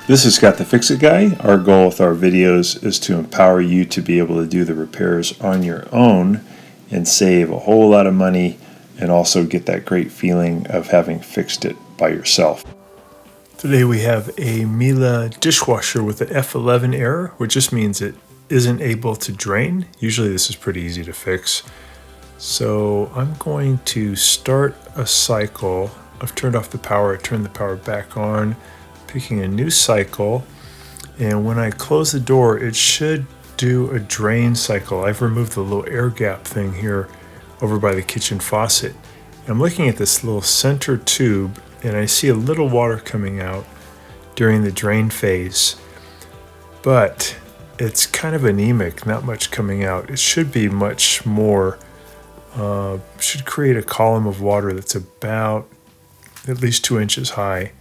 This is Scott the Fix-It Guy. Our goal with our videos is to empower you to be able to do the repairs on your own and save a whole lot of money and also get that great feeling of having fixed it by yourself. Today we have a MIELE dishwasher with an F11 error, which just means it isn't able to drain. Usually this is pretty easy to fix. So I'm going to start a cycle. I've turned off the power, I turned the power back on, picking a new cycle, and when I close the door it should do a drain cycle. I've removed the little air gap thing here over by the kitchen faucet. I'm looking at this little center tube and I see a little water coming out during the drain phase, but it's kind of anemic, not much coming out. It should be much more. Should create a column of water that's about at least 2 inches high.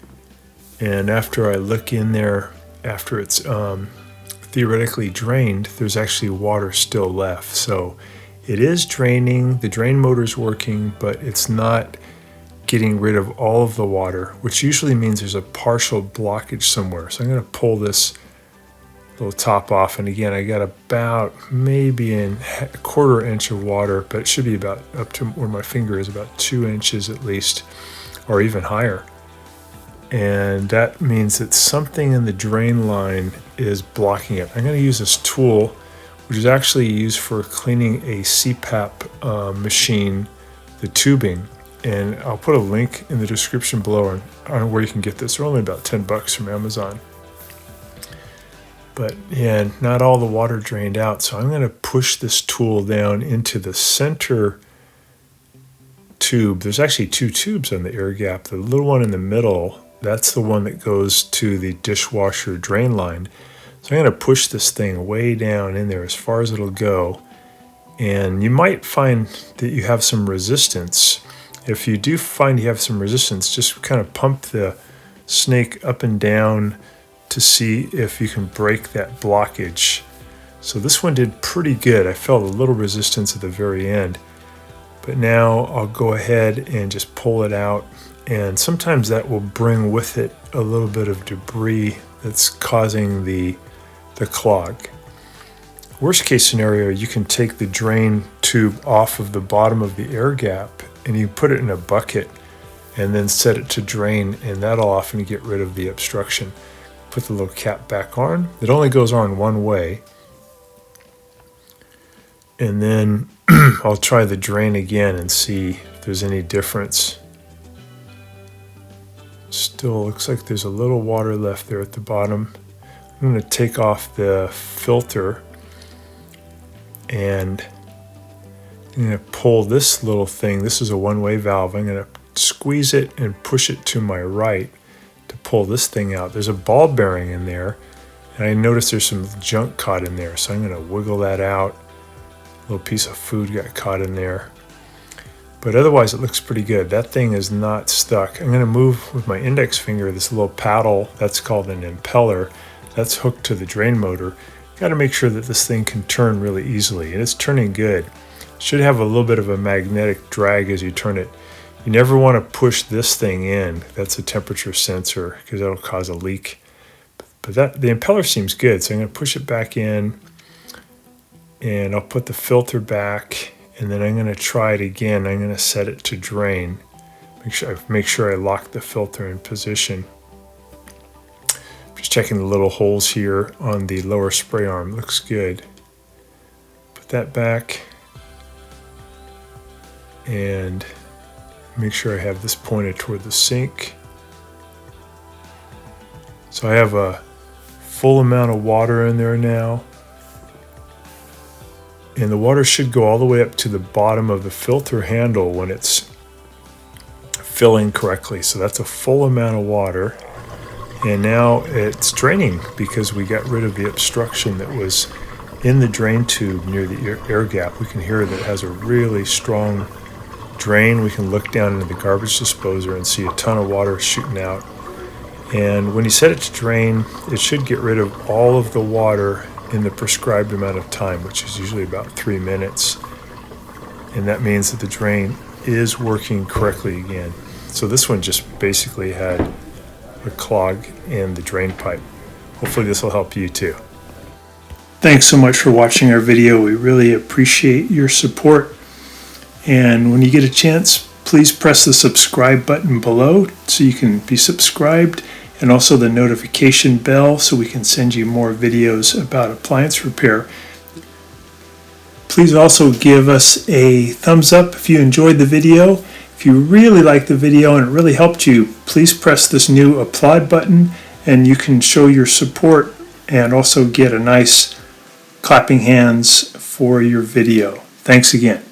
And after I look in there, after it's theoretically drained, there's actually water still left. So it is draining, the drain motor's working, but it's not getting rid of all of the water, which usually means there's a partial blockage somewhere. So I'm going to pull this little top off, and again I got about maybe a quarter inch of water, but it should be about up to where my finger is, about 2 inches at least, or even higher. And that means that something in the drain line is blocking it. I'm going to use this tool, which is actually used for cleaning a CPAP machine, the tubing. And I'll put a link in the description below on where you can get this. They're only about 10 bucks from Amazon. But yeah, not all the water drained out. So I'm going to push this tool down into the center tube. There's actually 2 tubes on the air gap. The little one in the middle, that's the one that goes to the dishwasher drain line. So I'm going to push this thing way down in there as far as it'll go. And you might find that you have some resistance. If you do find you have some resistance, just kind of pump the snake up and down to see if you can break that blockage. So this one did pretty good. I felt a little resistance at the very end. But now I'll go ahead and just pull it out. And sometimes that will bring with it a little bit of debris that's causing the clog. Worst case scenario, you can take the drain tube off of the bottom of the air gap and you put it in a bucket and then set it to drain, and that'll often get rid of the obstruction. Put the little cap back on. It only goes on one way. And then I'll try the drain again and see if there's any difference. Still looks like there's a little water left there at the bottom. I'm going to take off the filter and I'm going to pull this little thing. This is a one-way valve. I'm going to squeeze it and push it to my right to pull this thing out. There's a ball bearing in there, and I noticed there's some junk caught in there, so I'm going to wiggle that out. A little piece of food got caught in there. But otherwise it looks pretty good. That thing is not stuck. I'm going to move with my index finger this little paddle, that's called an impeller, that's hooked to the drain motor. Got to make sure that this thing can turn really easily, and it's turning good. Should have a little bit of a magnetic drag as you turn it. You never want to push this thing in. That's a temperature sensor because that'll cause a leak. But the impeller seems good, so I'm going to push it back in, and I'll put the filter back, and then I'm going to try it again. I'm going to set it to drain. Make sure I lock the filter in position. Just checking the little holes here on the lower spray arm. Looks good. Put that back and make sure I have this pointed toward the sink. So I have a full amount of water in there now. And the water should go all the way up to the bottom of the filter handle when it's filling correctly. So that's a full amount of water. And now it's draining because we got rid of the obstruction that was in the drain tube near the air gap. We can hear that it has a really strong drain. We can look down into the garbage disposer and see a ton of water shooting out. And when you set it to drain, it should get rid of all of the water in the prescribed amount of time, which is usually about 3 minutes. And that means that the drain is working correctly again. So this one just basically had a clog in the drain pipe. Hopefully this will help you too. Thanks so much for watching our video. We really appreciate your support. And when you get a chance, please press the subscribe button below so you can be subscribed, and also the notification bell so we can send you more videos about appliance repair. Please also give us a thumbs up if you enjoyed the video. If you really liked the video and it really helped you, please press this new applaud button and you can show your support and also get a nice clapping hands for your video. Thanks again.